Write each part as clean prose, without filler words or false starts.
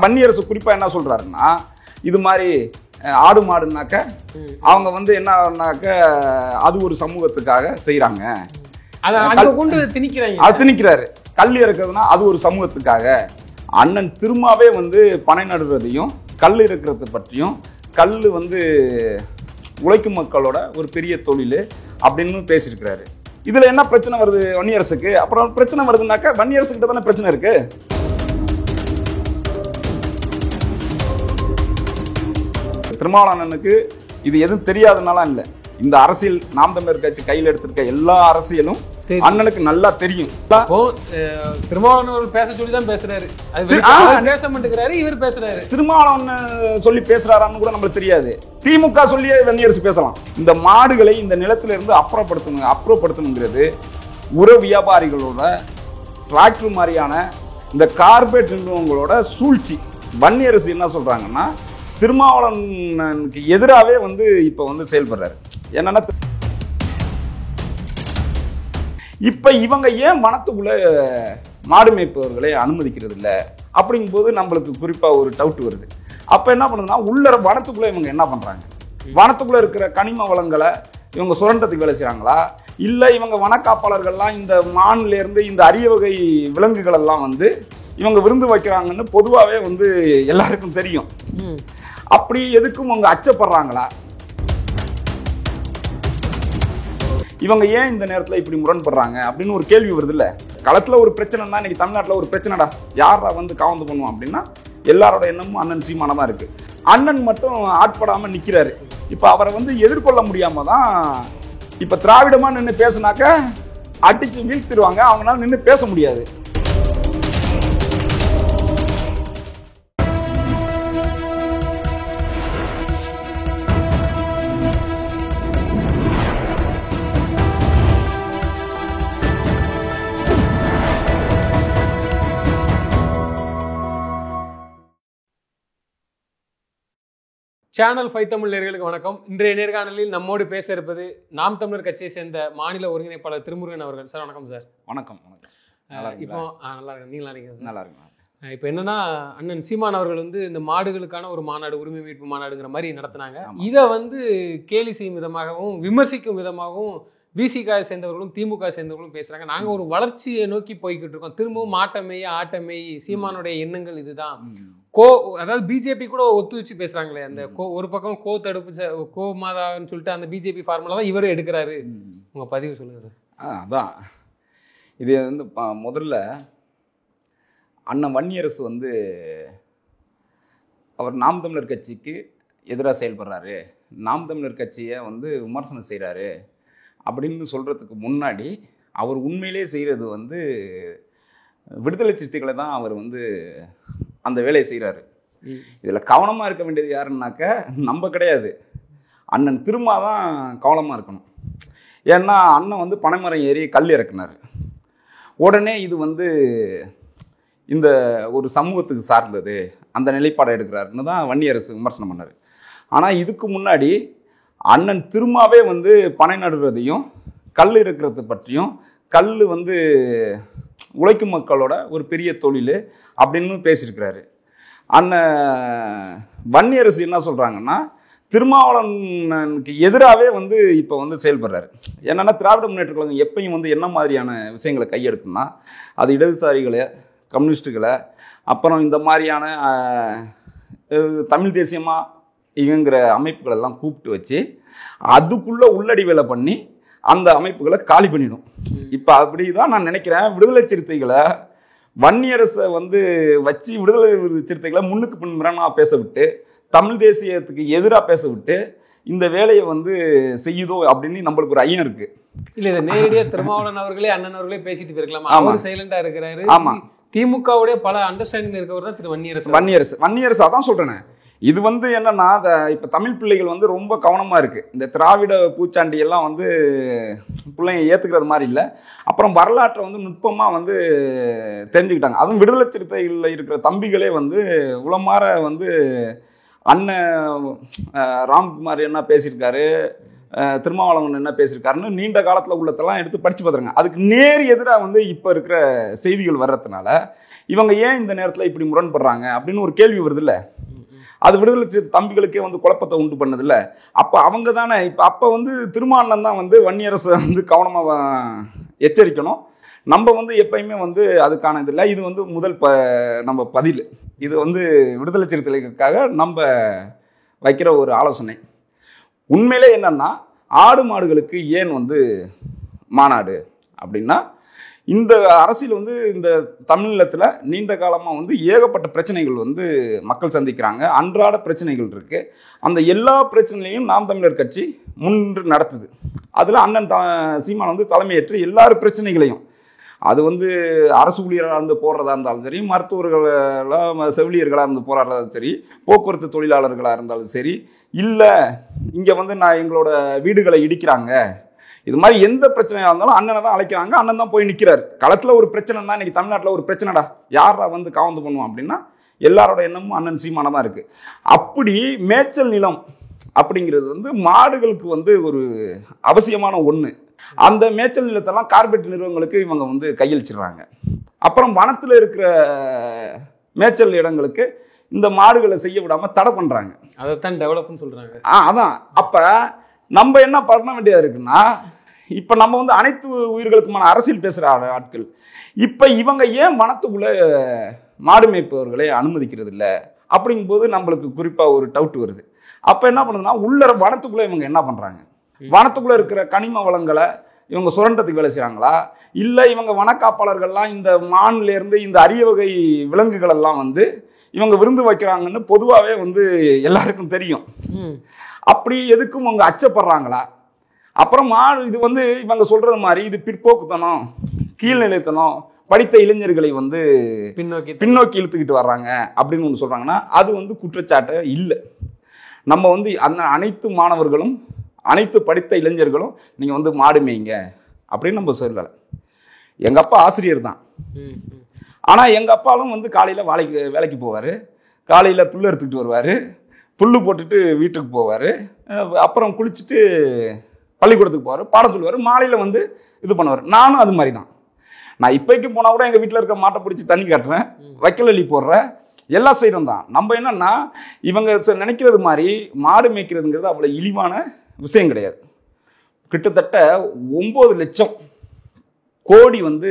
வன்னியரசு குறிப்பா என்ன சொல்றாருன்னா, இது மாதிரி ஆடு மாடுனாக்க அவங்க வந்து என்னன்னாக்க அது ஒரு சமூகத்துக்காக செய்யறாங்க. திணிக்கிறாரு. கல் இறக்குறதுனா அது ஒரு சமூகத்துக்காக. அண்ணன் திருமாவே வந்து பனை நடுறதையும் கல் இருக்கிறத பற்றியும், கல் வந்து உழைக்கும் மக்களோட ஒரு பெரிய தொழில் அப்படின்னு பேசியிருக்கிறாரு. இதுல என்ன பிரச்சனை வருது வன்னியரசுக்கு? அப்புறம் பிரச்சனை வருதுனாக்க வன்னியரசு கிட்ட தானே பிரச்சனை இருக்கு. திருமாவளவனுக்கு இது எதுவும் தெரியாதனால இல்ல, இந்த அரசியல் நாம் தமிழர் கட்சி கையில் எடுத்திருக்க எல்லா அரசியலும் அண்ணனுக்கு நல்லா தெரியும். திருமாவளவன் பேச சொல்லி தான் பேசுறாரு, பேச மாட்டேங்கிறாரு, இவர் பேசுறாரு. திருமாவளவன் சொல்லி பேசுறாரான்னு கூட நம்மளுக்கு தெரியாது. திமுக சொல்லியே வன்னியரசு பேசலாம். இந்த மாடுகளை இந்த நிலத்தில இருந்து அப்புறப்படுத்தணுங்கிறது உர வியாபாரிகளோட டிராக்டர் மாதிரியான இந்த கார்பரேட் நிறுவனங்களோட சூழ்ச்சி. வன்னியரசு என்ன சொல்றாங்கன்னா, திருமாவளவனுக்கு எதிராகவே வந்து இப்ப வந்து செயல்படுறாரு. என்னன்னா, இப்ப இவங்க ஏன் வனத்துக்குள்ள மாடு மேய்ப்பவர்களை அனுமதிக்கிறது இல்லை அப்படிங்கும் போது நம்மளுக்கு குறிப்பா ஒரு டவுட் வருது. அப்ப என்ன பண்ணுதுன்னா, உள்ள வனத்துக்குள்ள இவங்க என்ன பண்றாங்க? வனத்துக்குள்ள இருக்கிற கனிம வளங்களை இவங்க சுரண்டத்துக்கு வேலை செய்யறாங்களா, இல்ல இவங்க வனக்காப்பாளர்கள்லாம் இந்த மான்ல இருந்து இந்த அரிய வகை விலங்குகள் எல்லாம் வந்து இவங்க விருந்து வைக்கிறாங்கன்னு பொதுவாகவே வந்து எல்லாருக்கும் தெரியும். அப்படி எதுக்கும் அவங்க அச்சப்படுறாங்களா? இவங்க ஏன் இந்த நேரத்தில் இப்படி முரண்படுறாங்க அப்படின்னு ஒரு கேள்வி வருது இல்ல. களத்துல ஒரு பிரச்சனை தான் இன்னைக்கு தமிழ்நாட்டில் ஒரு பிரச்சனைடா, யாரா வந்து காவந்து பண்ணுவோம் அப்படின்னா எல்லாரோட எண்ணமும் அண்ணன் சீமானா தான் இருக்கு. அண்ணன் மட்டும் ஆட்படாம நிக்கிறாரு. இப்ப அவரை வந்து எதிர்கொள்ள முடியாம தான் இப்ப திராவிடமா நின்று பேசினாக்க அடிச்சு வீழ்த்திடுவாங்க, அவங்களால நின்று பேச முடியாது. சேனல் 5 தமிழ் நேயர்களுக்கு வணக்கம். இன்றைய நேர்காணலில் நம்மோடு பேச இருப்பது நாம் தமிழர் கட்சியை சேர்ந்த மாநில ஒருங்கிணைப்பாளர் திருமுருகன் அவர்கள். சார் வணக்கம். சார் வணக்கம். இப்போ நல்லா இருக்கு, நீங்களா இருக்கீங்க? நல்லா இருக்கு. இப்போ என்னன்னா, அண்ணன் சீமான் அவர்கள் வந்து இந்த மாடுகளுக்கான ஒரு மாநாடு, உரிமை மீட்பு மாநாடுங்கிற மாதிரி நடத்தினாங்க. இதை வந்து கேலி செய்யும் விதமாகவும் விமர்சிக்கும் விதமாகவும் விசிகாவை சேர்ந்தவர்களும் திமுக சேர்ந்தவர்களும் பேசுறாங்க. நாங்கள் ஒரு வளர்ச்சியை நோக்கி போய்கிட்டு இருக்கோம், திரும்பவும் மாட்டமை ஆட்டமை, சீமானுடைய எண்ணங்கள் இதுதான். அதாவது பிஜேபி கூட ஒத்து வச்சு பேசுறாங்களே, அந்த ஒரு பக்கம் தடுப்பு மாதான்னு சொல்லிட்டு அந்த பிஜேபி ஃபார்முலா தான் இவரும் எடுக்கிறாரு. உங்க பதிவு சொல்லுங்க. அதான் இது வந்து முதல்ல அண்ணன் வன்னியரசு வந்து அவர் நாம் தமிழர் கட்சிக்கு எதிராக செயல்படுறாரு, நாம் தமிழர் கட்சியை வந்து விமர்சனம் செய்கிறாரு அப்படின்னு சொல்கிறதுக்கு முன்னாடி அவர் உண்மையிலே செய்கிறது வந்து விடுதலை சிறுத்தைகளை தான் அவர் வந்து அந்த வேலையை செய்கிறாரு. இதில் கவனமாக இருக்க வேண்டியது யாருன்னாக்க நம்ம கிடையாது, அண்ணன் திருமா தான் கவனமாக இருக்கணும். ஏன்னா அண்ணன் வந்து பனைமரம் ஏறி கல் இறக்குனார். உடனே இது வந்து இந்த ஒரு சமூகத்துக்கு சார்ந்தது அந்த நிலைப்பாடை எடுக்கிறாருன்னு தான் வன்னியரசு விமர்சனம் பண்ணார். ஆனால் இதுக்கு முன்னாடி அண்ணன் திருமாவே வந்து பனை நடுறதையும் கல் இருக்கிறத பற்றியும், கல் வந்து உழைக்கும் மக்களோட ஒரு பெரிய தொழில் அப்படின்னு பேசியிருக்கிறாரு. அண்ணன் வன்னியரசு என்ன சொல்கிறாங்கன்னா, திருமாவளவனுக்கு எதிராகவே வந்து இப்போ வந்து செயல்படுறாரு. என்னென்னா, திராவிட முன்னேற்ற கழகம் எப்பயும் வந்து என்ன மாதிரியான விஷயங்களை கையெடுக்குன்னா, அது இடதுசாரிகளை, கம்யூனிஸ்டுகளை, அப்புறம் இந்த மாதிரியான தமிழ் தேசியமாக இயங்குகிற அமைப்புகளெல்லாம் கூப்பிட்டு வச்சு அதுக்குள்ளே உள்ளடி வேலை பண்ணி அந்த அமைப்புகளை காலி பண்ணிடும். இப்போ அப்படி தான் நான் நினைக்கிறேன். விடுதலை சிறுத்தைகளை வன்னியரசை வந்து வச்சு விடுதலை சிறுத்தைகளை முன்னுக்கு பின்முரணாக பேச விட்டு, தமிழ் தேசியத்துக்கு எதிராக பேச விட்டு இந்த வேலையை வந்து செய்யுதோ அப்படின்னு நம்மளுக்கு ஒரு ஐயம் இருக்கு. இல்ல, இதை நேரடியாக திருமாவளவன் அவர்களே அண்ணன் அவர்களே பேசிட்டு போயிருக்கலாம். அவர் சைலண்டா இருக்கிறாரு. ஆமா, திமுகவுடைய பல அண்டர்ஸ்டாண்டிங் இருக்கவர் தான் திரு வன்னியரசு அதான் சொல்றேன். இது வந்து என்னன்னா, இப்போ தமிழ் பிள்ளைகள் வந்து ரொம்ப கவனமாக இருக்குது. இந்த திராவிட பூச்சாண்டி எல்லாம் வந்து பிள்ளைங்க ஏற்றுக்கிறது மாதிரி இல்லை. அப்புறம் வரலாற்றை வந்து நுட்பமாக வந்து தெரிஞ்சுக்கிட்டாங்க. அதுவும் விடுதலை சிறுத்தைகளில் இருக்கிற தம்பிகளே வந்து உளமாற வந்து அண்ணன் ராம்குமார் என்ன பேசியிருக்காரு, திருமாவளவன் என்ன பேசியிருக்காருன்னு நீண்ட காலத்தில் உள்ளதெல்லாம் எடுத்து படித்து பார்த்துருங்க. அதுக்கு நேர் எதிராக வந்து இப்போ இருக்கிற செய்திகள் வர்றதுனால இவங்க ஏன் இந்த நேரத்தில் இப்படி முரண்படுறாங்க அப்படின்னு ஒரு கேள்வி வருது இல்லை. அது விடுதலை தம்பிகளுக்கே வந்து குழப்பத்தை உண்டு பண்ணதில்ல. அப்போ அவங்க தானே இப்போ அப்போ வந்து திருமாவளவன் தான் வந்து வன்னியரசை வந்து கவனமாக எச்சரிக்கணும். நம்ம வந்து எப்பயுமே வந்து அதுக்கான இது இல்லை. இது வந்து முதல் நம்ம பதில். இது வந்து விடுதலை சிறுத்தைகளுக்காக நம்ம வைக்கிற ஒரு ஆலோசனை. உண்மையிலே என்னன்னா, ஆடு மாடுகளுக்கு ஏன் வந்து மாநாடு அப்படின்னா, இந்த அரசியல் வந்து இந்த தமிழகத்தில் நீண்ட காலமாக வந்து ஏகப்பட்ட பிரச்சனைகள் வந்து மக்கள் சந்திக்கிறாங்க. அன்றாட பிரச்சனைகள் இருக்குது. அந்த எல்லா பிரச்சனைகளையும் நாம் தமிழர் கட்சி முன்னின்று நடத்துது. அதில் அண்ணன் சீமான் வந்து தலைமையேற்று எல்லாரும் பிரச்சனைகளையும், அது வந்து அரசு ஊழியர்களாக இருந்து போடுறதா இருந்தாலும் சரி, மருத்துவர்களாக செவிலியர்களாக இருந்து போராடுறதா சரி, போக்குவரத்து தொழிலாளர்களாக இருந்தாலும் சரி, இல்லை இங்கே வந்து எங்களோட வீடுகளை இடிக்கிறாங்க, இது மாதிரி எந்த பிரச்சனையாக இருந்தாலும் அண்ணனை தான் அழைக்கிறாங்க. அண்ணன் தான் போய் நிற்கிறார். களத்தில் ஒரு பிரச்சனைனா இன்னைக்கு தமிழ்நாட்டில் ஒரு பிரச்சனைடா, யாரா வந்து காவந்து பண்ணுவோம் அப்படின்னா எல்லாரோட எண்ணமும் அண்ணன் சீமானை தான் இருக்குது. அப்படி மேய்ச்சல் நிலம் அப்படிங்கிறது வந்து மாடுகளுக்கு வந்து ஒரு அவசியமான ஒன்று. அந்த மேய்ச்சல் நிலத்தெல்லாம் கார்பரேட் நிறுவனங்களுக்கு இவங்க வந்து கையளிச்சிடுறாங்க. அப்புறம் வனத்தில் இருக்கிற மேய்ச்சல் இடங்களுக்கு இந்த மாடுகளை செய்ய விடாமல் தடை பண்ணுறாங்க. அதைத்தான் டெவலப்னு சொல்கிறாங்க. அதான். அப்போ நம்ம என்ன பண்ண வேண்டியதாக இருக்குன்னா, இப்போ நம்ம வந்து அனைத்து உயிர்களுக்குமான அரசியல் பேசுகிற ஆட்கள், இப்போ இவங்க ஏன் வனத்துக்குள்ளே மாடு மேய்ப்பவர்களை அனுமதிக்கிறது இல்லை அப்படிங்கும்போது நம்மளுக்கு குறிப்பாக ஒரு டவுட் வருது. அப்போ என்ன பண்ணுதுன்னா, உள்ள வனத்துக்குள்ளே இவங்க என்ன பண்ணுறாங்க, வனத்துக்குள்ளே இருக்கிற கனிம வளங்களை இவங்க சுரண்டத்துக்கு வேலை செய்கிறாங்களா, இல்லை இவங்க வனக்காப்பாளர்கள்லாம் இந்த மான்லேருந்து இந்த அரிய வகை விலங்குகள் எல்லாம் வந்து இவங்க விருந்து வைக்கிறாங்கன்னு பொதுவாகவே வந்து எல்லாருக்கும் தெரியும். அப்படி எதுக்கும் அவங்க அச்சப்படுறாங்களா? அப்புறம் இது வந்து இவங்க சொல்றது மாதிரி இது பிற்போக்குத்தனம், கீழ்நிலைத்தனம், படித்த இளைஞர்களை வந்து பின்னோக்கி இழுத்துக்கிட்டு வர்றாங்க அப்படின்னு ஒன்று சொல்றாங்கன்னா அது வந்து குற்றச்சாட்டு இல்லை. நம்ம வந்து அந்த அனைத்து மாணவர்களும் அனைத்து படித்த இளைஞர்களும் நீங்கள் வந்து மாடு மேய்ங்க அப்படின்னு நம்ம சொல்லலை. எங்கள் அப்பா ஆசிரியர் தான். ஆனால் எங்கள் அப்பாவும் வந்து காலையில் வேலைக்கு போவார், காலையில் புல் எடுத்துக்கிட்டு வருவார், புல் போட்டுட்டு வீட்டுக்கு போவார், அப்புறம் குளிச்சுட்டு பள்ளிக்கூடத்துக்கு போவார், பாடம் சொல்லுவார், மாலையில் வந்து இது பண்ணுவார். நானும் அது மாதிரி தான். நான் இப்போக்கு போனால் கூட எங்கள் வீட்டில் இருக்க மாட்டை பிடிச்சி தண்ணி காட்டுறேன், வைக்கல் அள்ளி போடுறேன், எல்லாம் செய்கிறோம் தான். நம்ம என்னன்னா இவங்க நினைக்கிறது மாதிரி மாடு மேய்க்கிறதுங்கிறது அவ்வளோ இழிவான விஷயம் கிடையாது. கிட்டத்தட்ட 9 லட்சம் கோடி வந்து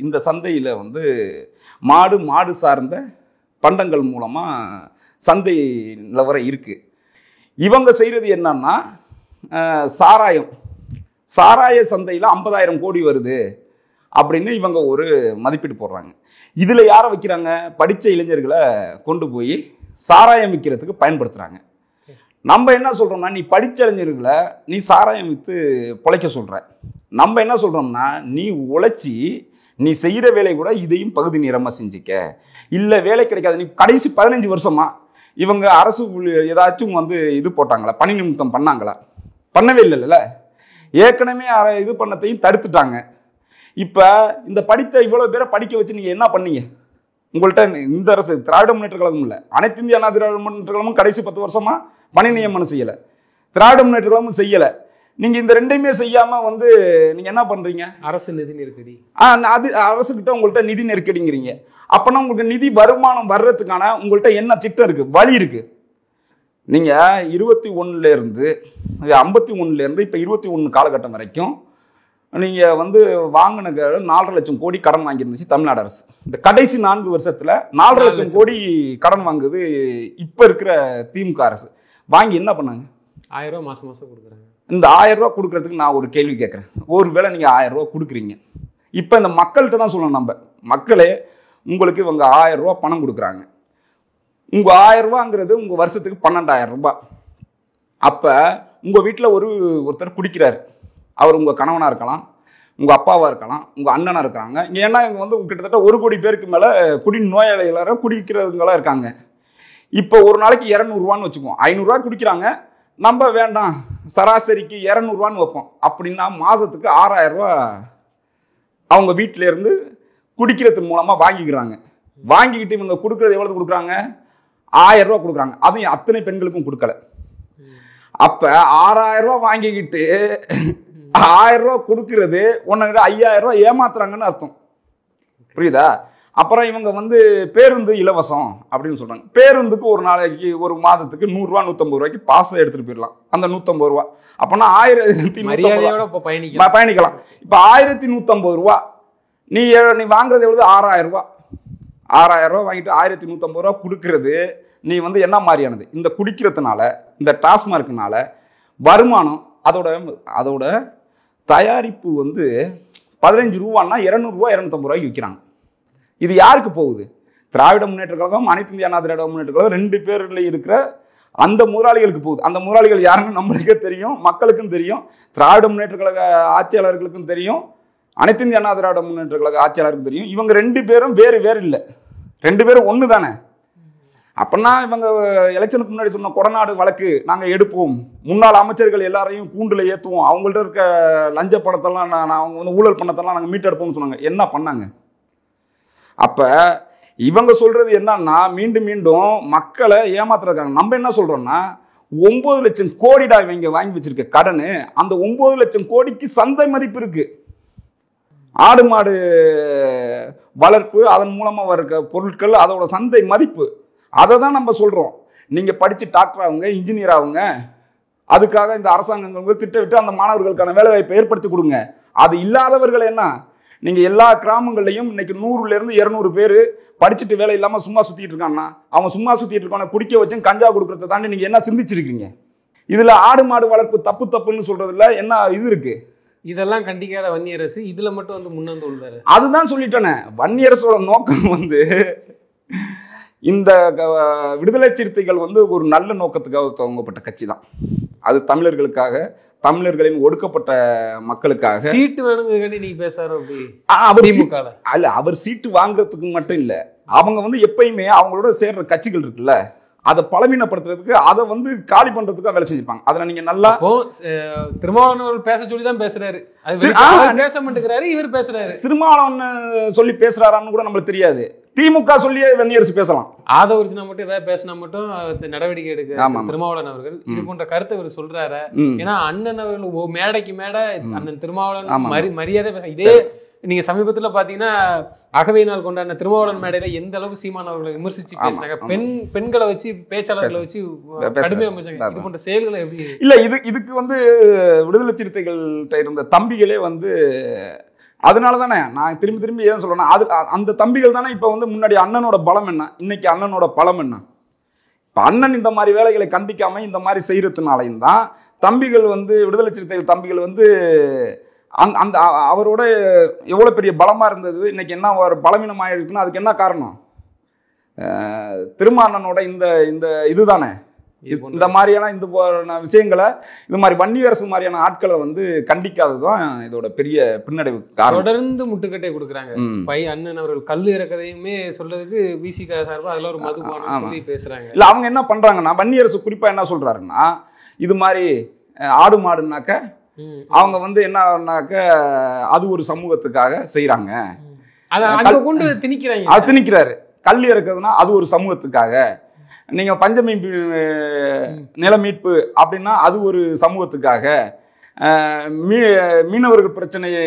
இந்த சந்தையில் வந்து மாடு சார்ந்த பண்டங்கள் மூலமாக சந்தை நிலவரம் இருக்குது. இவங்க செய்கிறது என்னன்னா, சாராய சந்தையில் 50,000 கோடி வருது அப்படின்னு இவங்க ஒரு மதிப்பீடு போடுறாங்க. இதில் யாரை வைக்கிறாங்க? படித்த இளைஞர்களை கொண்டு போய் சாராயம் விற்கிறதுக்கு பயன்படுத்துகிறாங்க. நம்ம என்ன சொல்கிறோம்னா, நீ படித்த இளைஞர்களை நீ சாராயம் விற்று பிழைக்க சொல்கிற. நம்ம என்ன சொல்கிறோம்னா, நீ உழைச்சி நீ செய்கிற வேலை கூட இதையும் பகுதி நேரமாக செஞ்சுக்க. இல்லை வேலை கிடைக்காது. நீ கடைசி 15 வருஷமா இவங்க அரசு ஏதாச்சும் வந்து இது போட்டாங்களா, பணி நிமித்தம் பண்ணாங்களா? பண்ணவே இல்லைல்ல. ஏற்கனவே இது பண்ணத்தையும் தடுத்துட்டாங்க. இப்போ இந்த படித்த இவ்வளோ பேரை படிக்க வச்சு நீங்கள் என்ன பண்ணீங்க? உங்கள்கிட்ட இந்த அரசு திராவிட முன்னேற்ற கழகம் இல்லை, அனைத்து இந்திய அண்ணா திராவிட முன்னேற்ற கழகமும் கடைசி 10 வருஷமா பணி நியமனம் செய்யலை, திராவிட முன்னேற்ற கழகமும் செய்யலை. நீங்கள் இந்த ரெண்டையுமே செய்யாமல் வந்து நீங்கள் என்ன பண்ணுறீங்க? அரசு நிதி நெருக்கடி. அது அரசுக்கிட்ட உங்கள்கிட்ட நிதி நெருக்கடிங்கிறீங்க. அப்போனா உங்களுக்கு நிதி வருமானம் வர்றதுக்கான உங்கள்கிட்ட என்ன திட்டம் இருக்குது, வழி இருக்குது? நீங்கள் 21லேருந்து 51லேருந்து இப்போ 21 காலகட்டம் வரைக்கும் நீங்கள் வந்து வாங்கின 4.5 லட்சம் கோடி கடன் வாங்கியிருந்துச்சு தமிழ்நாடு அரசு. இந்த கடைசி 4 வருஷத்தில் 4.5 லட்சம் கோடி கடன் வாங்குது இப்போ இருக்கிற திமுக அரசு. வாங்கி என்ன பண்ணாங்க? 1000 ரூபா மாதம் கொடுக்குறாங்க. இந்த 1000 ரூபா கொடுக்கறதுக்கு நான் ஒரு கேள்வி கேட்குறேன். ஒருவேளை நீங்கள் 1000 ரூபா கொடுக்குறீங்க, இப்போ இந்த மக்கள்கிட்ட தான் சொல்லணும், நம்ம மக்களே உங்களுக்கு இவங்க 1000 ரூபா பணம் கொடுக்குறாங்க. உங்கள் 1000 ரூபாங்கிறது உங்கள் வருஷத்துக்கு 12,000 ரூபாய். அப்போ உங்கள் வீட்டில் ஒருத்தர் குடிக்கிறார். அவர் உங்கள் கணவனாக இருக்கலாம், உங்கள் அப்பாவாக இருக்கலாம், உங்கள் அண்ணனாக இருக்கிறாங்க. ஏன்னா இங்கே வந்து கிட்டத்தட்ட 1 கோடி பேருக்கு மேலே குடி நோயாளிகளாக குடிக்கிறவங்களாம் இருக்காங்க. இப்போ ஒரு நாளைக்கு 200 ரூபான்னு வச்சுக்குவோம். 500 ரூபா குடிக்கிறாங்க, நம்ம வேண்டாம் சராசரிக்கு 200 ரூபான்னு வைப்போம். அப்படின்னா மாதத்துக்கு 6,000 ரூபா அவங்க வீட்டிலேருந்து குடிக்கிறதுக்கு மூலமாக வாங்கிக்கிறாங்க. வாங்கிக்கிட்டு இவங்க கொடுக்குறது எவ்வளவு கொடுக்குறாங்க? 1000 ரூபா கொடுக்குறாங்க. அதுவும் அத்தனை பெண்களுக்கும் கொடுக்கல. அப்ப 6000 ரூபாய் வாங்கிக்கிட்டு 1000 ரூபாய் கொடுக்கறது உன்ன 5000 ரூபாய் ஏமாத்துறாங்கன்னு அர்த்தம். புரியுதா? அப்புறம் இவங்க வந்து பேருந்து இலவசம் அப்படின்னு சொல்றாங்க. பேருந்துக்கு ஒரு நாளைக்கு ஒரு மாதத்துக்கு 100 ரூபா 150 ரூபாய்க்கு பாஸ் எடுத்துட்டு போயிடலாம். அந்த 150 ரூபா அப்பனா 1150 பயணிக்கலாம். இப்ப 1150 ரூபா நீ வாங்குறது எவ்வளவு? 6000 ரூபாய். 6000 ரூபாய் வாங்கிட்டு 1150 ரூபாய் கொடுக்கறது நீ வந்து என்ன மாதிரியானது? இந்த குடிக்கிறதுனால, இந்த டாஸ்மார்க்னால வருமானம், அதோட தயாரிப்பு வந்து 15 ரூபான்னா 200 ரூபாய் 250 ரூபாய்க்கு விற்கிறாங்க. இது யாருக்கு போகுது? திராவிட முன்னேற்ற கழகம், அனைத்து இந்திய அண்ணா திராவிட முன்னேற்ற கழகம் 2 பேர்ல இருக்கிற அந்த முதலாளிகளுக்கு போகுது. அந்த முதலாளிகள் யாருன்னு நம்மளுக்கே தெரியும், மக்களுக்கும் தெரியும், திராவிட முன்னேற்ற கழக ஆட்சியாளர்களுக்கும் தெரியும், அனைத்து இந்திய அண்ணா திராவிட முன்னேற்ற கழக ஆட்சியாளருக்கும் தெரியும். இவங்க 2 பேரும் வேறு இல்லை, 2 பேரும் ஒன்று தானே. அப்படின்னா இவங்க எலெக்ஷனுக்கு முன்னாடி சொன்ன கொடநாடு வழக்கு நாங்கள் எடுப்போம், முன்னாள் அமைச்சர்கள் எல்லாரையும் கூண்டுல ஏற்றுவோம், அவங்கள்ட்ட இருக்க லஞ்ச பணத்தெல்லாம் அவங்க வந்து ஊழல் பணத்தெல்லாம் நாங்கள் மீட்டெடுப்போம்னு சொன்னாங்க. என்ன பண்ணாங்க? அப்ப இவங்க சொல்றது என்னன்னா மீண்டும் மீண்டும் மக்களை ஏமாத்துறாங்க. நம்ம என்ன சொல்றோம்னா 9 லட்சம் கோடிடா இவங்க வாங்கி வச்சிருக்க கடனு. அந்த 9 லட்சம் கோடிக்கு சந்தை மதிப்பு இருக்கு. ஆடு மாடு வளர்ப்பு, அதன் மூலமா வர பொருட்கள், அதோட சந்தை மதிப்பு, அதை தான் நம்ம சொல்றோம். நீங்க படிச்சு டாக்டர் ஆகுங்க, இன்ஜினியர் ஆகுங்க, அதுக்காக இந்த அரசாங்கங்கள் திட்டமிட்டு அந்த மாணவர்களுக்கான வேலை வாய்ப்பை ஏற்படுத்தி கொடுங்க. அது இல்லாதவர்கள் என்ன, நீங்க எல்லா கிராமங்கள்லையும் இன்னைக்கு 100ல இருந்து 200 பேர் படிச்சுட்டு வேலை இல்லாம சும்மா சுத்திட்டு இருக்கான்னா, அவன் சும்மா சுத்திட்டு இருக்கான குடிக்க வச்சு கஞ்சா கொடுக்கறத தாண்டி நீங்க என்ன சிந்திச்சிருக்கீங்க? இதுல ஆடு மாடு வளர்ப்பு தப்புன்னு சொல்றதுல என்ன இது இருக்கு? இதெல்லாம் கண்டிக்காத வன்னியரசு இதுல மட்டும் வந்து முன்னந்து உள்ளாரு. அதுதான் சொல்லிட்டேனே, வன்னியரசோட நோக்கம் வந்து இந்த விடுதலை சிறுத்தைகள் வந்து ஒரு நல்ல நோக்கத்துக்காக துவங்கப்பட்ட கட்சி தான். அது தமிழர்களுக்காக, தமிழர்களின் ஒடுக்கப்பட்ட மக்களுக்காக. சீட்டு வேணுங்க நீங்க பேசுறாரு அவர் சீட்டு வாங்குறதுக்கு மட்டும் இல்ல, அவங்க வந்து எப்பயுமே அவங்களோட சேர்ற கட்சிகள் இருக்குல்ல, அதை பலவீனப்படுத்துறதுக்கு, அதை வந்து காலி பண்றதுக்கு வேலை செஞ்சிருப்பாங்க. அதுல நீங்க நல்லா திருமாவளவன் பேச சொல்லி தான் பேசுறாரு, பேச மாட்டேங்கிறாரு, இவர் பேசுறாரு. திருமாவளவன் சொல்லி பேசுறாரான்னு கூட நம்மளுக்கு தெரியாது. திமுக சொல்லியே வன்னியரசு பேசலாம். ஆதவரிஜினா மட்டும் ஏதாவது பேசினா மட்டும் நடவடிக்கை எடுக்க திருமாவளவன் அவர்கள் இது போன்ற கருத்தை இவர் சொல்றாரு. ஏன்னா அண்ணன் அவர்கள் மேடைக்கு மேடை அண்ணன் திருமாவளவன் மரியாதை பேச. இதே நீங்க சமீபத்துல பாத்தீங்கன்னா அகவை நாள் கொண்டாடின திருமாவளவன் மேடையில எந்த அளவுக்கு சீமான் அவர்களை விமர்சிச்சு பேசினாங்க. பெண்களை வச்சு, பேச்சாளர்களை வச்சு கடுமையா பேசுறாங்க. இது போன்ற செயல்களை எப்படி இல்ல, இதுக்கு வந்து விடுதலை சிறுத்தைகள்கிட்ட இருந்த தம்பிகளே வந்து, அதனால தானே நான் திரும்பி ஏன் சொல்றேன்னா, அது அந்த தம்பிகள் தானே இப்ப வந்து முன்னாடி அண்ணனோட பலம் என்ன, இன்னைக்கு அண்ணனோட பலம் என்ன. இப்ப அண்ணன் இந்த மாதிரி வேலைகளை கண்டிக்காம இந்த மாதிரி செய்யறதுனாலையும் தான் தம்பிகள் வந்து, விடுதலை சிறுத்தைகள் தம்பிகள் வந்து அந்த அவரோட எவ்வளவு பெரிய பலமா இருந்தது, இன்னைக்கு என்ன ஒரு பலவீனமாக இருக்குன்னா அதுக்கு என்ன காரணம்? திருமாவளவனோட இந்த இதுதானே. இந்த மாதிரியான இந்த விஷயங்களை, இந்த மாதிரி வன்னியரசு மாதிரியான ஆட்களை வந்து கண்டிக்காததுதான் இதோட பெரிய பின்னடைவு காரணம். தொடர்ந்து முட்டுக்கட்டை கொடுக்குறாங்க. அண்ணன் அவர்கள் கல்லு இறக்கதையுமே சொல்றதுக்கு விசிக சார்பா அதுல ஒரு மதுபானம் சொல்லி பேசுறாங்க. இல்ல, அவங்க என்ன பண்றாங்கன்னா, வன்னியரசு குறிப்பா என்ன சொல்றாருன்னா, இது மாதிரி ஆடு மாடுனாக்க அவங்க வந்து என்னன்னாக்க அது ஒரு சமூகத்துக்காக செய்யறாங்க, கொண்டு திணிக்கிறாங்க. அது திணிக்கிறாரு. கல் இறக்குதுன்னா அது ஒரு சமூகத்துக்காக, நீங்க பஞ்சமீட்பு நில மீட்பு அப்படின்னா அது ஒரு சமூகத்துக்காக, மீனவர்கள் பிரச்சனையை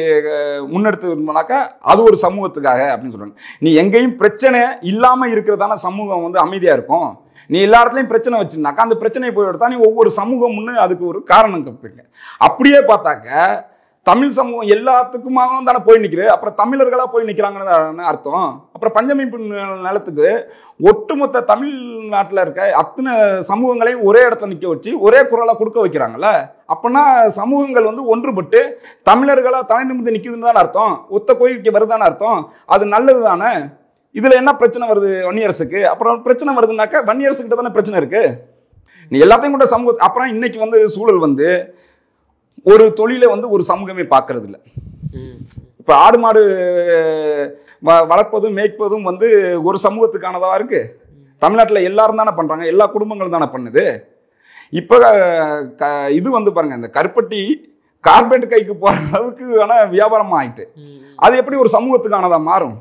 முன்னெடுத்துனாக்கா அது ஒரு சமூகத்துக்காக அப்படின்னு சொல்றாங்க. நீ எங்கேயும் பிரச்சனை இல்லாம இருக்கிறதான சமூகம் வந்து அமைதியா இருக்கும். நீ எல்லா இடத்துலையும் பிரச்சனை வச்சிருந்தாக்கா அந்த பிரச்சனையை போய் எடுத்தா நீ ஒவ்வொரு சமூகம்னு அதுக்கு ஒரு காரணம் கப்பிருக்க. அப்படியே பார்த்தாக்க தமிழ் சமூகம் எல்லாத்துக்குமாக தானே போய் நிற்குது. அப்புறம் தமிழர்களா போய் நிற்கிறாங்கன்னு அர்த்தம். அப்புறம் பஞ்சமீட்பு நிலத்துக்கு ஒட்டுமொத்த தமிழ்நாட்டில் இருக்க அத்தனை சமூகங்களையும் ஒரே இடத்துல நிற்க வச்சு ஒரே குரலா கொடுக்க வைக்கிறாங்கல்ல. அப்படின்னா சமூகங்கள் வந்து ஒன்றுபட்டு தமிழர்களா தலை நிமிர்ந்து நிற்குதுன்னு தானே அர்த்தம், ஒத்த கோயிலுக்கு வருதானே அர்த்தம். அது நல்லது தானே. இதுல என்ன பிரச்சனை வருது வன்னியரசுக்கு? அப்புறம் பிரச்சனை வருதுன்னாக்கா வன்னியரசு கிட்ட தானே பிரச்சனை இருக்கு. நீ எல்லாத்தையும் கூட சமூக, அப்புறம் இன்னைக்கு வந்து சூழல் வந்து ஒரு தொழிலை வந்து ஒரு சமூகமே பார்க்கறது இல்லை. இப்ப ஆடு மாடு வளர்ப்பதும் மேய்ப்பதும் வந்து ஒரு சமூகத்துக்கானதா இருக்கு. தமிழ்நாட்டில் எல்லாரும் தானே பண்றாங்க, எல்லா குடும்பங்களும் தானே பண்ணுது. இப்ப இது வந்து பாருங்க, இந்த கருப்பட்டி கார்பரேட் கைக்கு போற அளவுக்கு வியாபாரமா ஆயிட்டு, அது எப்படி ஒரு சமூகத்துக்கானதா மாறும்?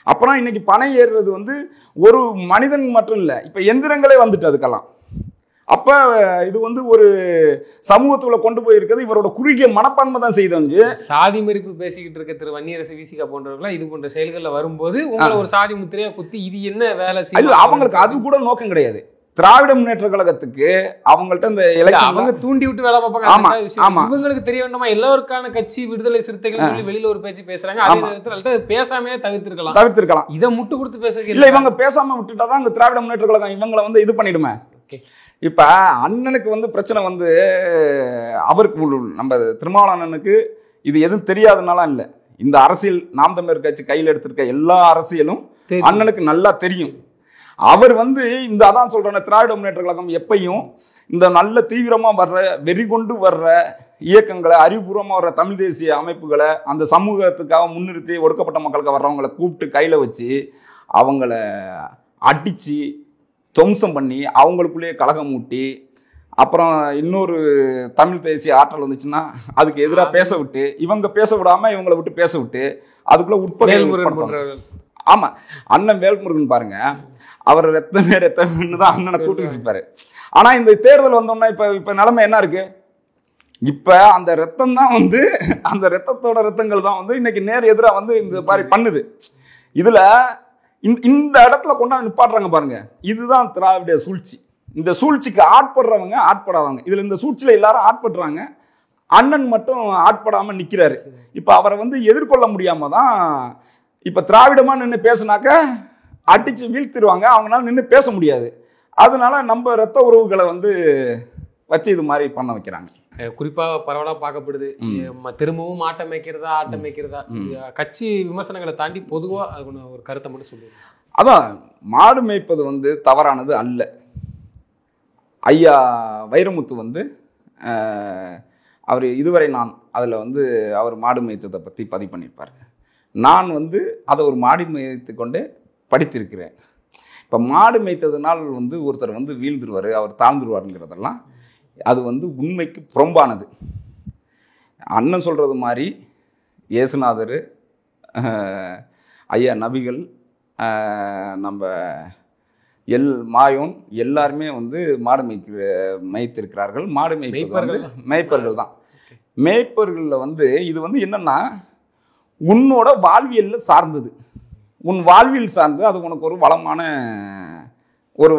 அப்புறம் இன்னைக்கு பனை ஏறுறது வந்து ஒரு மனிதன் மட்டும் இல்லை, இப்ப எந்திரங்களே வந்துட்டு அதுக்கெல்லாம். அப்ப இது வந்து ஒரு சமூகத்துக்குள்ள கொண்டு போயிருக்கிறது இவரோட குறுகிய மனப்பான்மை தான் செய்தோஞ்சு. சாதி மறுப்பு பேசிக்கிட்டு இருக்க திரு வன்னியரசு விசிகா போன்றவர்களா இது போன்ற செயல்கள்ல வரும்போது உங்களை ஒரு சாதி முத்திரையா குத்தி இது என்ன வேலை செய்யும், அவங்களுக்கு அது கூட நோக்கம் கிடையாது. திராவிட முன்னேற்ற கழகத்துக்கு அவங்கள்ட்ட இந்த அவங்க தூண்டி விட்டு வேலை பார்ப்பாங்க. இவங்களுக்கு தெரிய வேண்டாமா எல்லோருக்கான கட்சி விடுதலை சிறுத்தைகள் வெளியில ஒரு பேச்சு பேசுறாங்க, அதே நேரத்தில் பேசாமே தவிர்த்திருக்கலாம். இதை முட்டு கொடுத்து பேச இல்ல, இவங்க பேசாம விட்டுட்டாதான் இந்த திராவிட முன்னேற்ற கழகம் இவங்களை வந்து இது பண்ணிடுமே. இப்ப அண்ணனுக்கு வந்து பிரச்சனை வந்து அவருக்கு நம்ம திருமாவளவனுக்கு இது எதுவும் தெரியாதனால இல்ல, இந்த அரசியல் நாம் தமிழர் கட்சி கையில் எடுத்திருக்க எல்லா அரசியலும் அண்ணனுக்கு நல்லா தெரியும். அவர் வந்து இந்த அதான் சொல்றேன், திராவிட முன்னேற்ற கழகம் எப்பையும் இந்த நல்ல தீவிரமா வர்ற வெறி கொண்டு வர்ற இயக்கங்களை, அறிவுபூர்வமா வர்ற தமிழ் தேசிய அமைப்புகளை அந்த சமூகத்துக்காக முன்னிறுத்தி ஒடுக்கப்பட்ட மக்களுக்கு வர்றவங்களை கூப்பிட்டு கையில வச்சு அவங்கள அடிச்சு துவம்சம் பண்ணி அவங்களுக்குள்ளேயே கலகம் மூட்டி அப்புறம் இன்னொரு தமிழ் தேசிய ஆற்றல் வந்துச்சுன்னா அதுக்கு எதிராக பேச விட்டு இவங்க பேச விடாம இவங்களை விட்டு பேச விட்டு அதுக்குள்ள உட்பட. ஆமா, அண்ணன் வேல்முருகன் பாருங்க, அவர் ரத்தமே தான் அண்ணனை கூட்டிட்டு இருப்பாரு. ஆனா இந்த தேர்தல் வந்தோம்னா இப்ப நிலைமை என்ன இருக்கு? இப்ப அந்த ரத்தம் தான் வந்து அந்த ரத்தத்தோட ரத்தங்கள் தான் வந்து இன்னைக்கு நேர் எதிராக வந்து இந்த மாதிரி பண்ணுது. இதுல இந்த இடத்துல கொண்டாந்து நிப்பாட்டுறாங்க பாருங்க, இதுதான் திராவிட சூழ்ச்சி. இந்த சூழ்ச்சிக்கு ஆட்படுறவங்க ஆட்படாதவங்க, இதுல இந்த சூழ்ச்சியில எல்லாரும் ஆட்படுறாங்க, அண்ணன் மட்டும் ஆட்படாம நிக்கிறாரு. இப்ப அவரை வந்து எதிர்கொள்ள முடியாம தான் இப்ப திராவிடமா நின்று பேசினாக்க அடிச்சு வீழ்த்திடுவாங்க, அவங்களால நின்று பேச முடியாது. அதனால நம்ம ரத்த உறவுகளை வந்து வச்சு இது மாதிரி பண்ண வைக்கிறாங்க. குறிப்பாக பரவலாக பார்க்கப்படுது. திரும்பவும் ஆட்டம் வைக்கிறதா கட்சி விமர்சனங்களை தாண்டி பொதுவாக அது ஒரு கருத்தை மட்டும் சொல்லுங்க. அதான், மாடு மேய்ப்பது வந்து தவறானது அல்ல. ஐயா வைரமுத்து வந்து அவர் இதுவரை நான் அதில் வந்து அவர் மாடு மேய்த்ததை பற்றி பதிவு பண்ணியிருப்பார். நான் வந்து அதை ஒரு மாடு மேய்த்து கொண்டு படித்திருக்கிறேன். இப்போ மாடு மேய்த்ததுனால் வந்து ஒருத்தர் வந்து வீழ்ந்துருவார், அவர் தாழ்ந்துருவாருங்கிறதெல்லாம் அது வந்து உண்மைக்கு புறம்பானது. அண்ணன் சொல்கிறது மாதிரி இயேசுநாதர், ஐயா நபிகள், நம்ம மாயோன் எல்லாருமே வந்து மாடு மேய்த்திருக்கிறார்கள். மாடு மேய்ப்பர்கள் தான். மேய்ப்பர்களில் வந்து இது வந்து என்னன்னா உன்னோட வாழ்வியல்ல சார்ந்தது. உன் வாழ்வியல் சார்ந்து அது உனக்கு ஒரு வளமான ஒரு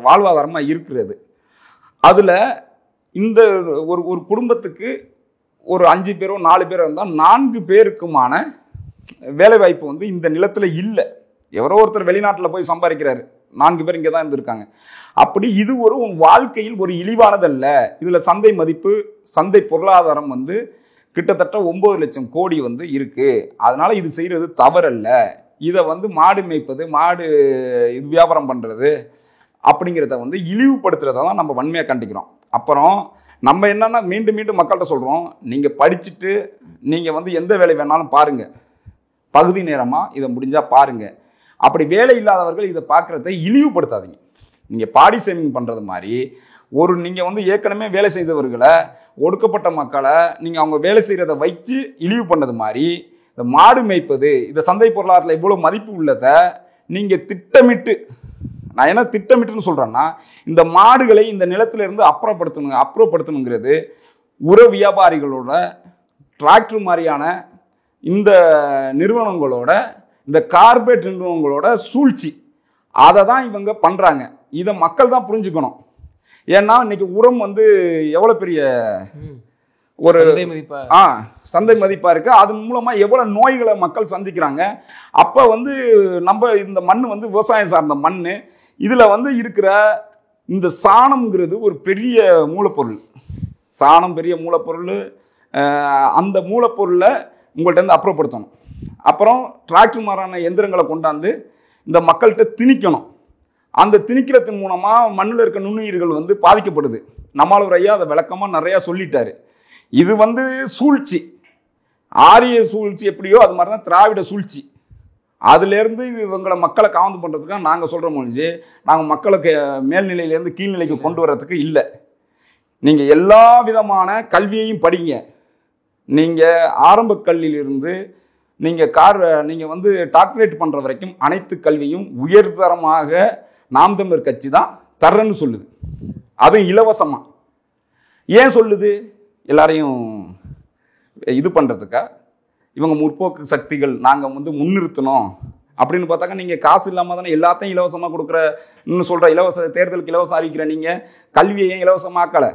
வாழ்வாதாரமாக இருக்கிறது. அதில் இந்த ஒரு குடும்பத்துக்கு ஒரு 5 பேரோ 4 பேரோ இருந்தால் 4 பேருக்குமான வேலைவாய்ப்பு வந்து இந்த நிலத்தில் இல்லை. எவரோ ஒருத்தர் வெளிநாட்டில் போய் சம்பாதிக்கிறாரு, 4 பேர் இங்கே தான் இருந்திருக்காங்க. அப்படி இது உன் வாழ்க்கையில் ஒரு இழிவானதல்ல. இதில் சந்தை மதிப்பு, சந்தை பொருளாதாரம் வந்து கிட்டத்தட்ட 9 லட்சம் கோடி வந்து இருக்கு. அதனால இது செய்யறது தவறல்ல. இதை வந்து மாடு மேய்ப்பது, மாடு இது வியாபாரம் பண்றது அப்படிங்கிறத வந்து இழிவுபடுத்துறத தான் நம்ம வன்மையாக கண்டிக்கிறோம். அப்புறம் நம்ம என்னன்னா மீண்டும் மீண்டும் மக்கள்கிட்ட சொல்றோம், நீங்க படிச்சுட்டு நீங்க வந்து எந்த வேலை வேணாலும் பாருங்க, பகுதி நேரமா இதை முடிஞ்சா பாருங்க. அப்படி வேலை இல்லாதவர்கள் இதை பார்க்கறத இழிவுபடுத்தாதீங்க. நீங்க பாடி சேமிங் பண்றது மாதிரி நீங்க வந்து ஏற்கனவே வேலை செய்தவர்களை, ஒடுக்கப்பட்ட மக்களை நீங்க அவங்க வேலை செய்யறதை வச்சு இழிவு பண்ணது மாதிரி இந்த மாடு மேய்ப்பது, இந்த சந்தை பொருளாதாரத்தில் இவ்வளவு மதிப்பு உள்ளதை நீங்க திட்டமிட்டு, நான் என்ன திட்டமிட்டுன்னு சொல்றேன்னா, இந்த மாடுகளை இந்த நிலத்தில இருந்து அப்புறப்படுத்தணுங்கிறது உர வியாபாரிகளோட, டிராக்டர் மாதிரியான இந்த நிறுவனங்களோட, இந்த கார்பரேட் நிறுவனங்களோட சூழ்ச்சி. அதை தான் இவங்க பண்றாங்க. இதை மக்கள் தான் புரிஞ்சுக்கணும். ஏன்னா இன்னைக்கு உரம் வந்து எவ்வளவு பெரிய ஒரு சந்தை மதிப்பா இருக்கு. அதன் மூலமா எவ்வளவு நோய்களை மக்கள் சந்திக்கிறாங்க. அப்ப வந்து நம்ம இந்த மண் வந்து விவசாயம் சார்ந்த மண். இதுல வந்து இருக்கிற இந்த சாணம்ங்கிறது ஒரு பெரிய மூலப்பொருள். சாணம் பெரிய மூலப்பொருள். அந்த மூலப்பொருளை உங்கள்கிட்ட இருந்து அப்புறப்படுத்தணும். அப்புறம் டிராக்டர் மாறான எந்திரங்களை கொண்டாந்து இந்த மக்கள்கிட்ட திணிக்கணும். அந்த திணிக்கிறதன் மூலமா மண்ணில் இருக்க நுண்ணுயிர்கள் வந்து பாதிக்கப்படுது. நம்மாளூர் ஐயா அதை விளக்கமா நிறைய சொல்லிட்டாரு. இது வந்து சூழ்ச்சி, ஆரிய சூழ்ச்சி எப்படியோ அது மாதிரி தான் திராவிட சூழ்ச்சி. அதுல இருந்து இவங்களை மக்களை காவந்து பண்றதுக்காக நாங்க சொல்றோம் முடிஞ்சு, நாங்க மக்களுக்கு மேல்நிலையிலேருந்து கீழ்நிலைக்கு கொண்டு வர்றதுக்கு இல்லை. நீங்க எல்லா விதமான கல்வியையும் படிங்க. நீங்க ஆரம்ப கல்வியிலிருந்து நீங்க வந்து டாக்டரேட் பண்ற வரைக்கும் அனைத்து கல்வியும் உயர்தரமாக நாம் தமிழர் கட்சி தான் தர்றேன்னு சொல்லுது. அதுவும் இலவசமாக. ஏன் சொல்லுது? எல்லாரையும் இது பண்ணுறதுக்கா? இவங்க முற்போக்கு சக்திகள் நாங்கள் வந்து முன்னிறுத்தணும் அப்படின்னு பார்த்தாக்க நீங்கள் காசு இல்லாமல் தானே எல்லாத்தையும் இலவசமாக கொடுக்குற இன்னும் சொல்கிற இலவச தேர்தலுக்கு இலவசம் அறிவிக்கிற நீங்கள் கல்வியை ஏன் இலவசமாக்கலை?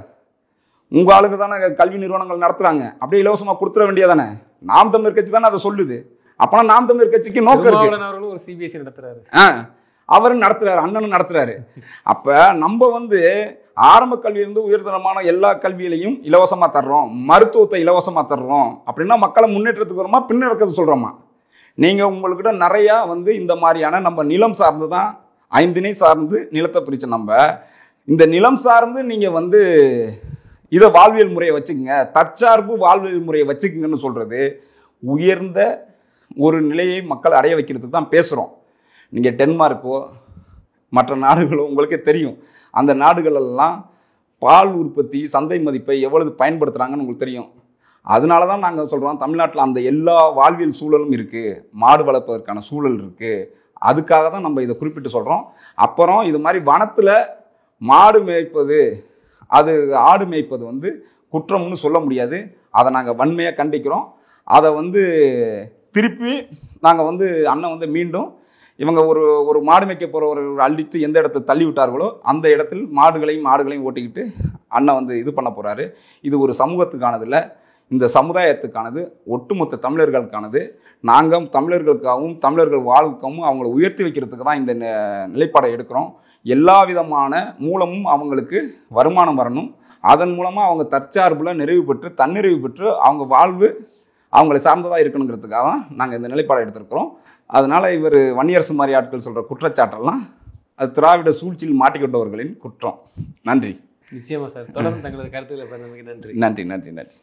உங்கள் ஆளுக்கு தானே கல்வி நிறுவனங்கள் நடத்துகிறாங்க, அப்படியே இலவசமாக கொடுத்துட வேண்டியதானே? நாம் தமிழர் கட்சி தானே அதை சொல்லுது. அப்போனா நாம் தமிழர் கட்சிக்கு நோக்கம் இருக்கு. ஒரு சிபிஎஸ்சி நடத்துறாரு, அவரும் நடத்துறாரு, அண்ணனும் நடத்துறாரு. அப்போ நம்ம வந்து ஆரம்ப கல்வியிலிருந்து உயர்தரமான எல்லா கல்வியிலையும் இலவசமாக தர்றோம், மருத்துவத்தை இலவசமாக தர்றோம் அப்படின்னா மக்களை முன்னேற்றத்துக்கு வருமா பின்னிறக்கிறது சொல்கிறோமா? நீங்கள் உங்கள்கிட்ட நிறையா வந்து இந்த மாதிரியான நம்ம நிலம் சார்ந்து தான் 5 திணை சார்ந்து நிலத்தை பிரித்து நம்ம இந்த நிலம் சார்ந்து நீங்கள் வந்து இதை வாழ்வியல் முறையை வச்சுக்கோங்க, தற்சார்பு வாழ்வியல் முறையை வச்சுக்கோங்கன்னு சொல்கிறது உயர்ந்த ஒரு நிலையை மக்கள் அடைய வைக்கிறதுக்கு தான் பேசுகிறோம். நீங்கள் டென்மார்க்கோ மற்ற நாடுகளோ உங்களுக்கே தெரியும், அந்த நாடுகளெல்லாம் பால் உற்பத்தி சந்தை மதிப்பை எவ்வளவு பயன்படுத்துகிறாங்கன்னு உங்களுக்கு தெரியும். அதனால தான் நாங்கள் சொல்கிறோம் தமிழ்நாட்டில் அந்த எல்லா வாழ்வியல் சூழலும் இருக்குது, மாடு வளர்ப்பதற்கான சூழல் இருக்குது. அதுக்காக தான் நம்ம இதை குறிப்பிட்டு சொல்கிறோம். அப்புறம் இது மாதிரி வனத்தில் மாடு மேய்ப்பது அது ஆடு மேய்ப்பது வந்து குற்றம்னு சொல்ல முடியாது. அதை நாங்கள் வன்மையாக கண்டிக்கிறோம். அதை வந்து திருப்பி நாங்கள் வந்து அண்ணன் வந்து மீண்டும் இவங்க ஒரு மாடு மேய்க்க போகிறவர்கள் அழித்து எந்த இடத்தை தள்ளி விட்டார்களோ அந்த இடத்தில் மாடுகளையும் ஓட்டிக்கிட்டு அண்ணன் வந்து இது பண்ண போகிறாரு. இது ஒரு சமூகத்துக்கானது இல்லை, இந்த சமுதாயத்துக்கானது, ஒட்டுமொத்த தமிழர்களுக்கானது. நாங்கள் தமிழர்களுக்காகவும் தமிழர்கள் வாழ்வுக்காகவும் அவங்கள உயர்த்தி வைக்கிறதுக்கு தான் இந்த நிலைப்பாடை எடுக்கிறோம். எல்லா விதமான மூலமும் அவங்களுக்கு வருமானம் வரணும், அதன் மூலமாக அவங்க தற்சார்பில் நிறைவு பெற்று தன்னிறைவு பெற்று அவங்க வாழ்வு அவங்களை சார்ந்ததாக இருக்கணுங்கிறதுக்காக தான் நாங்கள் இந்த நிலைப்பாடை எடுத்திருக்கிறோம். அதனால் இவர் வன்னியரசு மாதிரி ஆட்கள் சொல்கிற குற்றச்சாட்டெல்லாம் அது திராவிட சூழ்ச்சியில் மாட்டிக்கொண்டவர்களின் குற்றம். நன்றி. நிச்சயமா சார், தொடர்ந்து தங்களது கருத்துக்களை நன்றி. நன்றி நன்றி நன்றி.